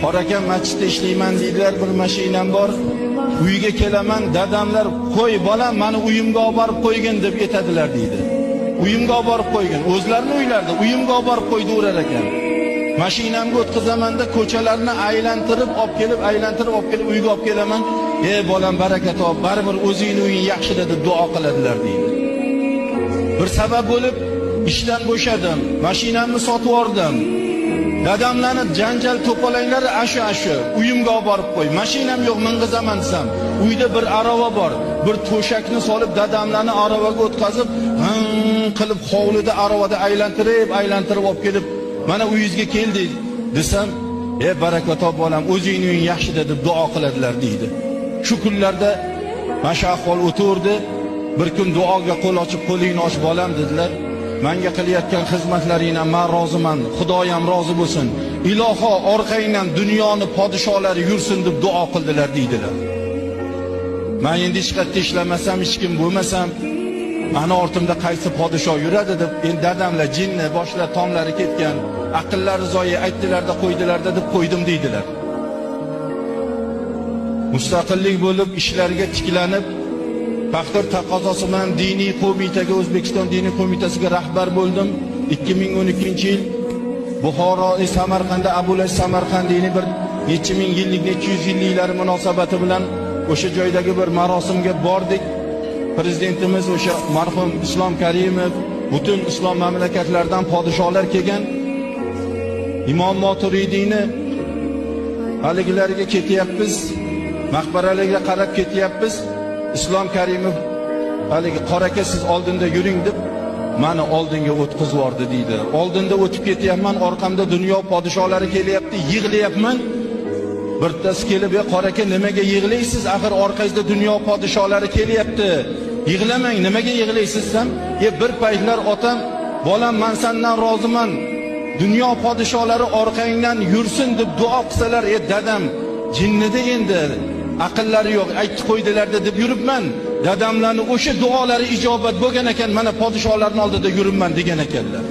Qorakan masjidda ishlayman deydilar, bir mashinam bor. Uyga kelaman, dadamlar qo'y bolam meni uyimga olib borib qo'ygin deb aytadilar deydi. Uyimga olib borib qo'ygin. O'zlarining uylarida uyimga olib borib qo'ydirar ekan. Mashinamga o'tkazamanda ko'chalarni aylantirib olib kelib uyga olib kelaman. Ey bolam baraka top, baribir o'zingning uying yaxshi deb duo qiladilar deydi. Bir sabab bo'lib ishdan bo'shadim, mashinamni sotib yubordim. Dadamlarni janjal to'polanglar ashu uyimga olib borib qo'y. Mashinam yo'q, ming'izaman desam, uyda bir arava bor. Bir to'shakni solib dadamlarni aravaga o'tkazib, qilib hovlida aravada aylantirib olib kelib, mana uyingizga keldik desam, ey baraka top bolam, o'zingning uying yaxshi deb duo qiladilar deydi. Shu kunlarda masha ahvol o'tirdi. Bir kun duoga qo'l ochib, qo'lingni och bolam dedilar. Menga qilayotgan xizmatlaringdan men roziman, Xudoyam rozi bo'lsin. Iloho orqangdan dunyoni podsholari yursin deb duo qildilar deydilar. Men endi hech qayerda ishlamasam, hech kim bo'lmasam, ana ortimda qaysi podshoh yuradi deb, endi dadamlar jinni boshlar tomlari ketgan, aqllari zoyi aytdilarda qo'ydilarda deb qo'ydim deydilar. Mustaqillik bo'lib ishlarga tiklanib, Paxtor taqozosi bilan diniy qo'mitaga, O'zbekiston diniy qo'mitasiga rahbar bo'ldim. 2012-yil Buxoro Samarqandda Abulaziz Samarqandiyning bir necha ming yillik, necha yuz yilliklari munosabati bilan o'sha joydagi bir marosimga bordik. Prezidentimiz o'sha marhum Islom Karimov, butun islom mamlakatlaridan podsholar kelgan. Imom Moturidiyni haligilarga ketyapmiz, maqbaralarga qarab ketyapmiz. Islom Karimov haligi qoraka siz oldinda yuring deb meni oldinga o'tkazib yubordi deydi. Oldinda o'tib ketyapman, orqamda dunyo podsholari kelyapti, yig'layapman. Birtasi kelib, "Ey qoraka, nimaga yig'laysiz? Axir orqangizda dunyo podsholari kelyapti. Yig'lamang, nimaga yig'laysiz?" desam, bir paytlar otam, "Bolam, men sendan roziman. Dunyo podsholari orqangdan yursin deb duo qilsalar, dadam jinnida endi aqllari yo'q, aytib qo'ydilarda deb yuribman. Dadamlarning o'sha duolari ijobat bo'lgan ekan, mana podsholarning oldida yuribman" degan ekanlar.